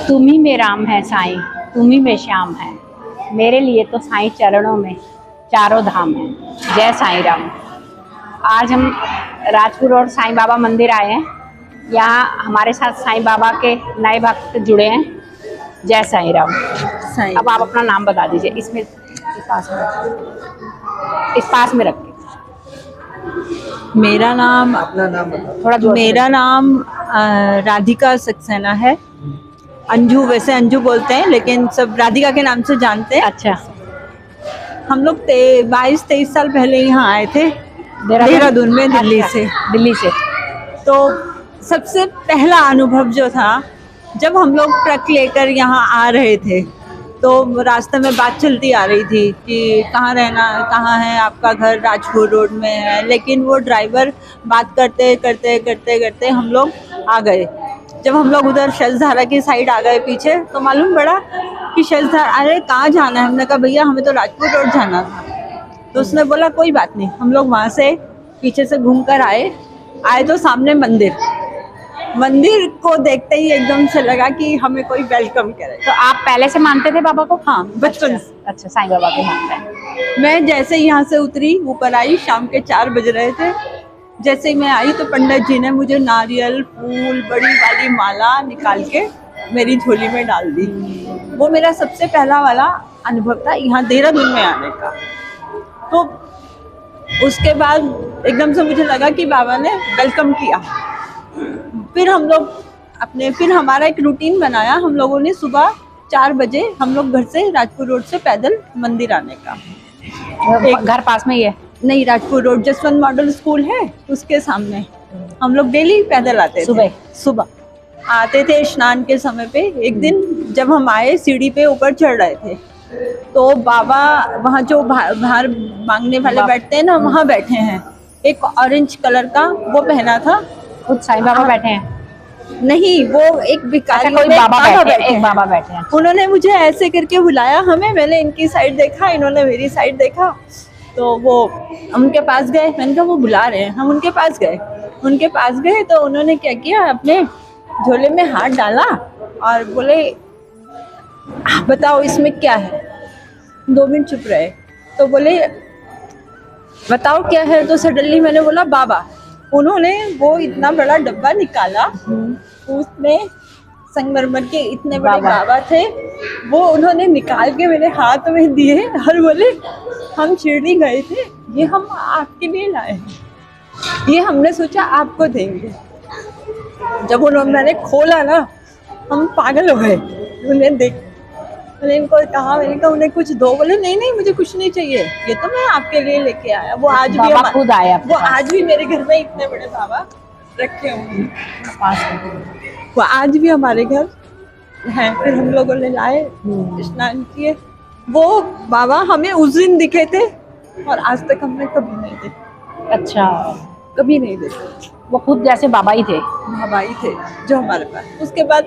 तुम ही में राम है साईं, तुम ही में श्याम है, मेरे लिए तो साईं चरणों में चारों धाम है। जय साईं राम। आज हम राजपुर रोड साईं बाबा मंदिर आए हैं। यहाँ हमारे साथ साईं बाबा के नए भक्त जुड़े हैं। जय साईं राम। अब आप अपना नाम बता दीजिए। इसमें इस पास में रख के। मेरा नाम, अपना नाम बताओ। थोड़ा जोर से। मेरा नाम राधिका सक्सेना है। अंजू, वैसे अंजू बोलते हैं लेकिन सब राधिका के नाम से जानते हैं। अच्छा। हम लोग 22-23 साल पहले यहाँ आए थे देहरादून में, दिल्ली अच्छा, से। दिल्ली से। तो सबसे पहला अनुभव जो था, जब हम लोग ट्रक लेकर यहाँ आ रहे थे तो रास्ते में बात चलती आ रही थी कि कहाँ रहना, कहाँ है आपका घर, राजपुर रोड में है। लेकिन वो ड्राइवर बात करते करते करते करते हम लोग आ गए। जब हम लोग उधर शेषधारा की साइड आ गए पीछे, तो मालूम पड़ा कि शेषधारा, अरे कहाँ जाना है। हमने कहा भैया हमें तो राजपुर रोड जाना था। तो उसने बोला कोई बात नहीं। हम लोग वहाँ से पीछे से घूम कर आए तो सामने मंदिर को देखते ही एकदम से लगा कि हमें कोई वेलकम करे। तो आप पहले से मानते थे बाबा को? हाँ, बचपन से। अच्छा, साईं बाबा को मानते हैं। मैं जैसे यहाँ से उतरी, ऊपर आई, शाम के 4 बज रहे थे। जैसे ही मैं आई तो पंडित जी ने मुझे नारियल, फूल, बड़ी वाली माला निकाल के मेरी झोली में डाल दी। वो मेरा सबसे पहला वाला अनुभव था यहाँ देहरादून में आने का। तो उसके बाद एकदम से मुझे लगा कि बाबा ने वेलकम किया। फिर हमारा एक रूटीन बनाया। हम लोगों ने सुबह 4 बजे हम लोग घर से, राजपुर रोड से पैदल मंदिर आने का। एक घर पास में ही है? नहीं, Rajpur road Jaswant model school है, उसके सामने हम लोग डेली पैदल आते थे। सुबह आते थे स्नान के समय पे। एक दिन जब हम आए, सीढ़ी पे ऊपर चढ़ रहे थे तो बाबा वहाँ जो बाहर मांगने वाले बैठते हैं ना, वहाँ बैठे हैं। एक ऑरेंज कलर का वो पहना था। खुद साईं बाबा बैठे हैं? नहीं, वो एक भिखारी, कोई बाबा बैठे हैं। एक बाबा बैठे हैं। उन्होंने मुझे ऐसे करके बुलाया हमें। मैंने इनकी साइड देखा, इन्होंने मेरी साइड देखा। तो वो उनके पास गए। मैंने कहा वो बुला रहे हैं। हम उनके पास गए तो उन्होंने क्या किया, अपने झोले में हाथ डाला और बोले बताओ इसमें क्या है। 2 मिनट चुप रहे तो बोले बताओ क्या है। तो सडनली मैंने बोला बाबा। उन्होंने वो इतना बड़ा डब्बा निकाला, उसमें संगमरमर के इतने बड़े बाबा थे। वो उन्होंने निकाल के मेरे हाथ में दिए और बोले हम शिरडी गए थे, ये हम आपके लिए लाए हैं, ये हमने सोचा आपको देंगे। जब मैंने खोला ना, हम पागल हो गए। उन्हें देख, मैंने इनको कहा, उन्हें कुछ दो। बोले नहीं मुझे कुछ नहीं चाहिए, ये तो मैं आपके लिए लेके आया। वो आज भी खुद आया। वो आज भी मेरे घर में इतने बड़े बाबा रखे होंगे, वो आज भी हमारे घर हैं। फिर हम लोगों ने लाए, स्नान किए। वो बाबा हमें उस दिन दिखे थे और आज तक हमने कभी नहीं देखे। अच्छा, कभी नहीं देखे। वो खुद जैसे बाबा ही थे जो हमारे पास। उसके बाद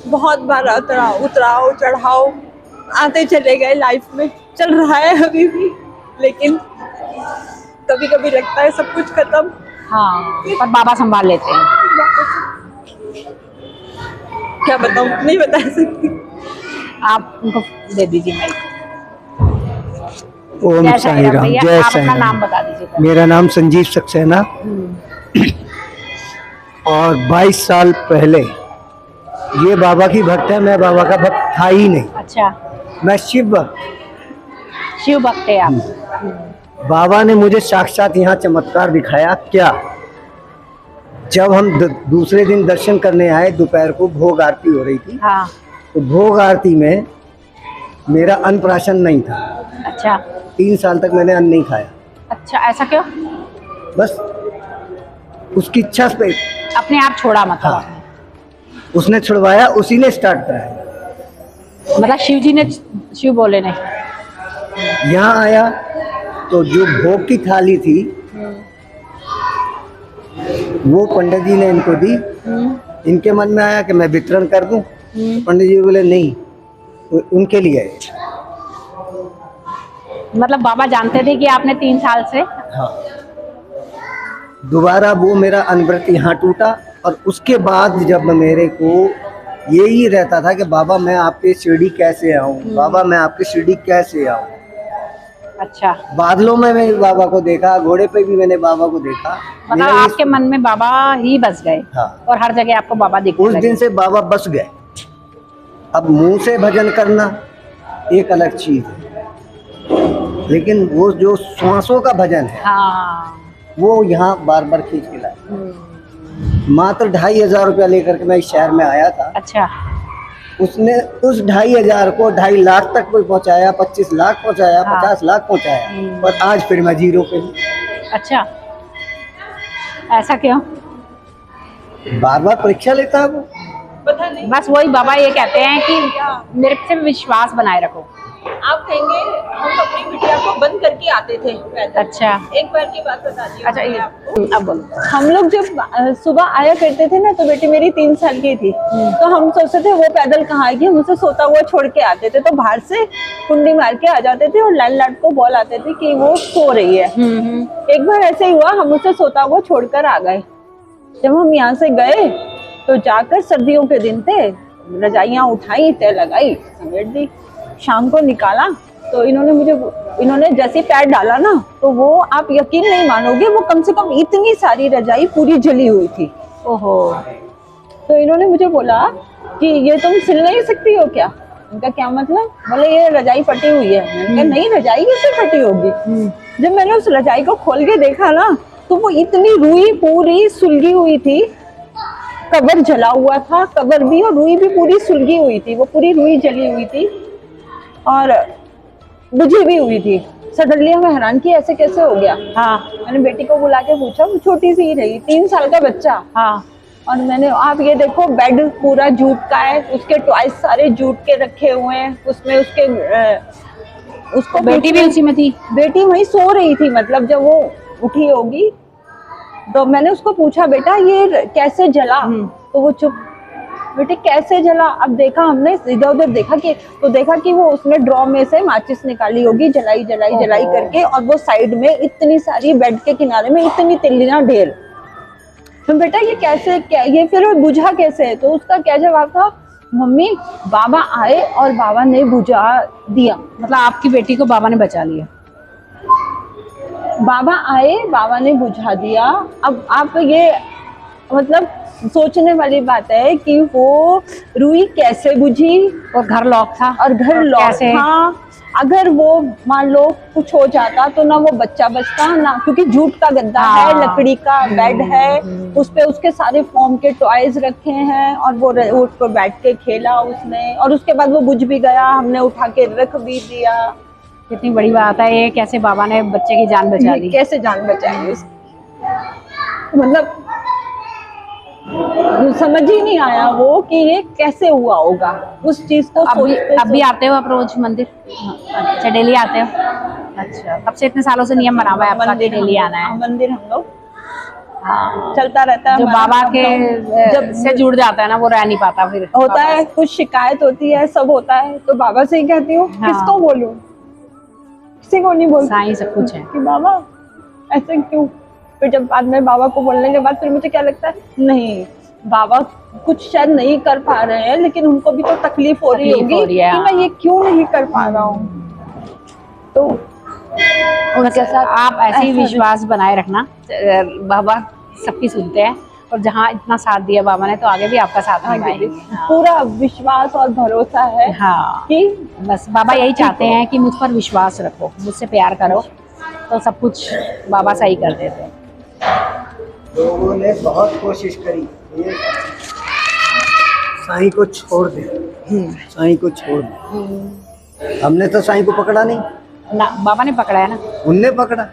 बहुत बार उतराव चढ़ाव आते चले गए। लाइफ में चल रहा है अभी भी, लेकिन कभी कभी लगता है सब कुछ खत्म। हाँ, पर बाबा संभाल लेते हैं। क्या बताऊं, नहीं बता सकती। आप उनको दे दीजिए माइक। ओम साईं राम। जय आप साईं अपना राम। नाम बता दीजिए। मेरा नाम संजीव सक्सेना और 22 साल पहले ये बाबा की भक्त है। मैं बाबा का भक्त था ही नहीं। अच्छा, मैं शिव भक्त है आप। बाबा ने मुझे साक्षात यहाँ चमत्कार दिखाया। क्या, जब हम दूसरे दिन दर्शन करने आए, दोपहर को भोग आरती हो रही थी। हाँ। तो भोग आरती में मेरा अन्नप्राशन नहीं था। अच्छा। 3 साल तक मैंने अन्न नहीं खाया। अच्छा, ऐसा क्यों? बस उसकी इच्छा पे अपने आप छोड़ा मतलब? हाँ, उसने छुड़वाया, उसी ने स्टार्ट कराया। मतलब शिव बोले ने। यहाँ आया तो जो भोग की थाली थी वो पंडित जी ने इनको दी। इनके मन में आया कि मैं वितरण कर दूं। पंडित जी बोले नहीं, उनके लिए है। मतलब बाबा जानते थे कि आपने 3 साल से? हाँ। दोबारा वो मेरा अनव्रत यहाँ टूटा और उसके बाद जब मेरे को यही रहता था कि बाबा मैं आपके शिरडी कैसे आऊँ, बाबा मैं आपके शिरडी कैसे आऊँ। अच्छा, बादलों में मैंने बाबा को देखा, घोड़े पे भी मैंने बाबा को देखा। मतलब मेरा ये- आपके मन में बाबा ही बस गए। हाँ। और हर जगह आपको बाबा दिखने उस लगे। दिन से बाबा बस गए। अब मुंह से भजन करना एक अलग चीज है, लेकिन वो जो श्वासों का भजन है हाँ। वो यहाँ बार बार खींच के लाए। मात्र 2,500 रुपया लेकर के मैं इस शहर में आया था। अच्छा, उसने उस 2,500 को 2.5 लाख तक कोई पहुंचाया, 25 लाख पहुंचाया, हाँ। 50 लाख पहुंचाया, और आज फिर मैं 0 पे हूँ। अच्छा, ऐसा क्यों? बार बार परीक्षा लेता है वो। पता नहीं, बस वही बाबा ये कहते हैं कि मेरे से विश्वास बनाए रखो। आप कहेंगे हम अपनी बिटिया को बंद करके आते थे पैदल। अच्छा, एक बार की बात बताती हूँ अच्छा, मैं आपको। अब बोलो। हम लोग जब सुबह आया करते थे ना, तो बेटी मेरी 3 साल की थी, तो हम सोचते थे वो पैदल कहाँ आएगी, हम उसे सोता हुआ छोड़ के आते थे, तो बाहर से कुंडी मार के आ जाते थे और लैंडलॉर्ड को बॉल आते थे कि वो सो रही है। एक बार ऐसे ही हुआ, हम उसे सोता हुआ छोड़कर आ गए। जब हम यहाँ से गए तो जाकर, सर्दियों के दिन थे, रजाइयाँ उठाई, तय लगाई, समेट दी। शाम को निकाला तो इन्होंने जैसे पैर डाला ना, तो वो आप यकीन नहीं मानोगे, वो कम से कम इतनी सारी रजाई पूरी जली हुई थी। ओहो। तो इन्होंने मुझे बोला कि ये तुम सिल नहीं सकती हो क्या? उनका क्या मतलब? बोले ये रजाई फटी हुई है। मैंने कहा नहीं, रजाई कैसे फटी होगी? जब मैंने उस रजाई को खोल के देखा ना, तो वो इतनी रुई पूरी सुलगी हुई थी, कवर जला हुआ था, कवर भी और रुई भी पूरी सुलगी हुई थी, वो पूरी रुई जली हुई थी और बुझी भी हुई थी। सडनली हमें हैरान किया ऐसे कैसे हो गया। हाँ। मैंने बेटी को बुला के पूछा, वो छोटी सी ही रही, 3 साल का बच्चा। हाँ। और मैंने, आप ये देखो, बेड पूरा जूट का है, उसके टॉयज सारे जूट के रखे हुए हैं, उसमें उसको बेटी भी उसी में थी? बेटी वहीं सो रही थी, मतलब जब वो उठी होगी। तो मैंने उसको पूछा, बेटा ये कैसे जला? तो वो चुप। बेटे कैसे जला? अब देखा हमने, इधर उधर देखा कि वो उसने ड्रॉ में से माचिस निकाली होगी, जलाई करके, और वो साइड में इतनी सारी, बेड के किनारे में इतनी तिल्लियां ढेर। तो बेटा ये कैसे, क्या ये फिर बुझा कैसे? तो उसका क्या जवाब था, मम्मी बाबा आए और बाबा ने बुझा दिया। मतलब आपकी बेटी को बाबा ने बचा लिया? बाबा आए, बाबा ने बुझा दिया। अब आप ये, मतलब सोचने वाली बात है कि वो रुई कैसे बुझी, और घर लॉक था? और घर लॉक कैसे? था। अगर वो मान लो कुछ हो जाता तो ना वो बच्चा बचता ना, क्योंकि जूट का गद्दा है, लकड़ी का बेड है, उस पे उसके सारे फॉर्म के टॉयज रखे हैं, और वो उस पर बैठ के खेला उसने, और उसके बाद वो बुझ भी गया, हमने उठा के रख भी दिया। कितनी बड़ी बात है ये, कैसे बाबा ने बच्चे की जान बचा ली। कैसे जान बचाई उसकी, मतलब समझ ही नहीं आया वो कि ये कैसे हुआ होगा, उस चीज को अभी आते हो आप रोज मंदिर? अच्छा, डेली आते हो? अच्छा, तब से इतने सालों से नियम बना हुआ है आपका कि डेली आना है? मंदिर हम लोग चलता रहता है। जो बाबा के जब से जुड़ जाता है ना, वो रह नहीं पाता फिर। होता है कुछ शिकायत होती है, सब होता है, तो बाबा से ही कहती हूँ। हाँ। किसको बोलूं? किसी को नहीं बोल, साईं सब कुछ है कि बाबा ऐसे क्यों। फिर जब बाद में बाबा को बोलने के बाद फिर मुझे क्या लगता है, नहीं बाबा कुछ शायद नहीं कर पा रहे हैं, लेकिन उनको भी तो तकलीफ हो रही होगी कि मैं ये क्यों नहीं कर पा रहा हूँ। तो उनके साथ आप ऐसे ही विश्वास बनाए रखना। बाबा सबकी सुनते हैं, और जहाँ इतना साथ दिया बाबा ने, तो आगे भी आपका साथ निभाएंगे। हाँ। पूरा विश्वास और भरोसा है। हाँ, कि बस बाबा यही चाहते हैं कि मुझ पर विश्वास रखो, मुझसे प्यार करो, तो सब कुछ बाबा सही कर देते हैं। लोगों ने बहुत कोशिश करी ये साईं को छोड़ दे, साईं को छोड़ दे। हमने तो साईं को पकड़ा नहीं ना, बाबा ने पकड़ा है ना। उनने पकड़ा।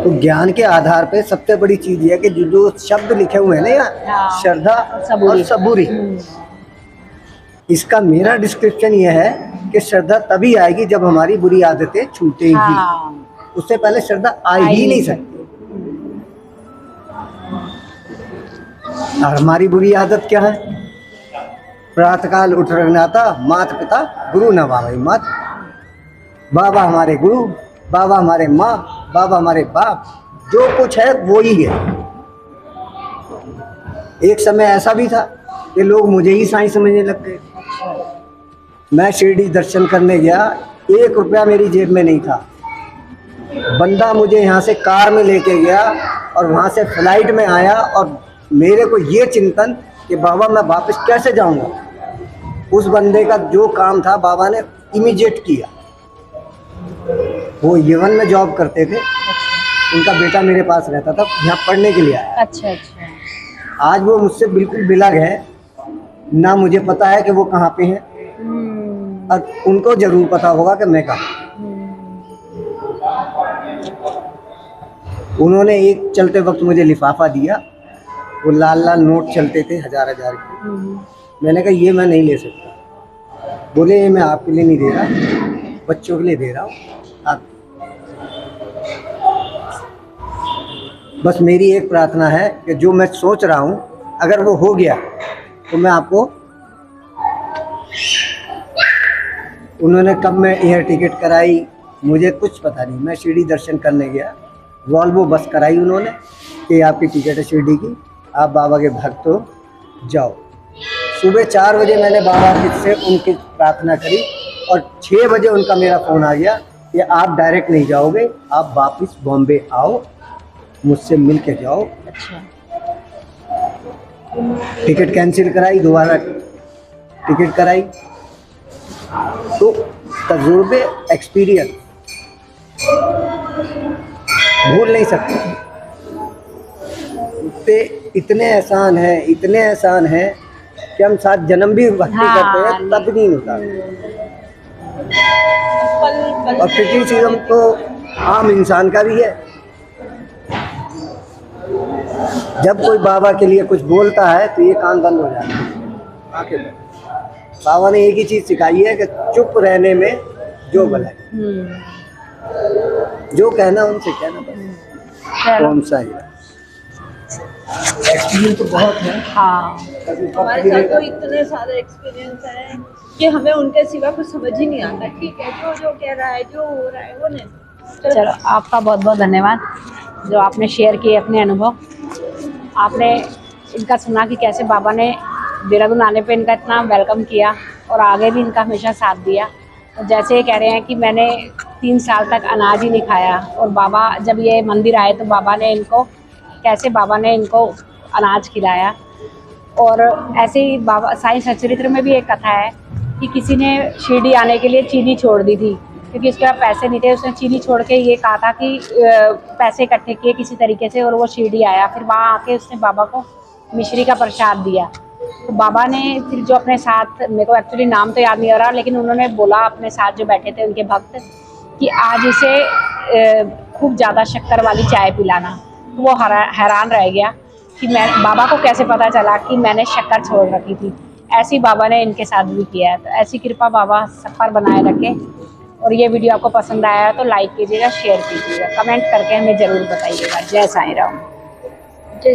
तो ज्ञान के आधार पे सबसे बड़ी चीज ये है कि जो शब्द लिखे हुए हैं ना यहाँ, हाँ। श्रद्धा और सबूरी, इसका मेरा डिस्क्रिप्शन ये है कि श्रद्धा तभी आएगी जब हमारी बुरी आदतें छूटेंगी। हाँ। उससे पहले श्रद्धा आ ही नहीं सकती। और हमारी बुरी आदत क्या है? प्रातःकाल उठ रघुनाथा, माता पिता गुरु न भावई मत। बाबा हमारे गुरु, बाबा हमारे माँ, बाबा हमारे बाप, जो कुछ है वो ही है। एक समय ऐसा भी था कि लोग मुझे ही साईं समझने लग गए। मैं शिरडी दर्शन करने गया, 1 रुपया मेरी जेब में नहीं था। बंदा मुझे यहाँ से कार में लेके गया और वहाँ से फ्लाइट में आया, और मेरे को ये चिंतन कि बाबा मैं वापस कैसे जाऊँगा। उस बंदे का जो काम था बाबा ने इमीडिएट किया। वो यमन में जॉब करते थे, उनका बेटा मेरे पास रहता था, यहाँ पढ़ने के लिए आया। अच्छा अच्छा। आज वो मुझसे बिल्कुल बिलग है, ना मुझे पता है कि वो कहाँ पे हैं, और उनको जरूर पता होगा कि मैं कहाँ। उन्होंने एक चलते वक्त मुझे लिफाफा दिया, वो लाल लाल नोट चलते थे 1000 के। मैंने कहा ये मैं नहीं ले सकता। बोले ये मैं आपके लिए नहीं दे रहा, बच्चों के लिए दे रहा हूँ। आप बस मेरी एक प्रार्थना है कि जो मैं सोच रहा हूँ अगर वो हो गया तो मैं आपको, उन्होंने कब मैं एयर टिकट कराई मुझे कुछ पता नहीं। मैं शिरडी दर्शन करने गया, वॉल्वो बस कराई उन्होंने कि आपकी टिकट है शिरडी की, आप बाबा के भक्त हो, जाओ। सुबह 4 बजे मैंने बाबा से उनकी प्रार्थना करी, और 6 बजे उनका मेरा फ़ोन आ गया कि आप डायरेक्ट नहीं जाओगे, आप वापस बॉम्बे आओ, मुझसे मिल के जाओ। अच्छा। टिकट कैंसिल कराई, दोबारा टिकट कराई। तो तजुर्बे, एक्सपीरियंस भूल नहीं सकते। इतने आसान है, इतने आसान है कि हम 7 जन्म भी भक्ति करते हैं तब नहीं होता। और क्रिटिसिज्म तो आम इंसान का भी है। जब कोई बाबा के लिए कुछ बोलता है तो ये कान बंद हो जाता है। आखिर बाबा ने एक ही चीज़ सिखाई है कि चुप रहने में जो भलाई, जो कहना उनसे कहना बस। कौन सा है एक्सपीरियंस तो बहुत है। हाँ, हमारे साथ तो इतने सारे एक्सपीरियंस हैं कि हमें उनके सिवा कुछ समझ ही नहीं आता। ठीक है, जो जो कह रहा है, जो हो रहा है वो नहीं। चलो आपका बहुत बहुत धन्यवाद जो आपने शेयर किए अपने अनुभव। आपने इनका सुना कि कैसे बाबा ने देहरादून आने पे इनका इतना वेलकम किया और आगे भी इनका हमेशा साथ दिया। और जैसे ये कह रहे हैं कि मैंने 3 साल तक अनाज ही नहीं खाया, और बाबा जब ये मंदिर आए तो बाबा ने इनको अनाज खिलाया। और ऐसे ही बाबा साईं सच्चरित्र में भी एक कथा है कि किसी ने शिरडी आने के लिए चीनी छोड़ दी थी, क्योंकि उसके पास पैसे नहीं थे। उसने चीनी छोड़ के ये कहा था कि पैसे इकट्ठे किए किसी तरीके से, और वो शिरडी आया। फिर वहाँ आके उसने बाबा को मिश्री का प्रसाद दिया। तो बाबा ने फिर जो अपने साथ, मेरे को एक्चुअली नाम तो याद नहीं आ रहा, लेकिन उन्होंने बोला अपने साथ जो बैठे थे उनके भक्त कि आज इसे खूब ज़्यादा शक्कर वाली चाय पिलाना। तो वो हैरान रह गया कि मैं, बाबा को कैसे पता चला कि मैंने शक्कर छोड़ रखी थी। ऐसी बाबा ने इनके साथ भी किया है। तो ऐसी कृपा बाबा सब पर बनाए रखे। और ये वीडियो आपको पसंद आया तो लाइक कीजिएगा, शेयर कीजिएगा, कमेंट करके हमें ज़रूर बताइएगा। जय साईं राम। जय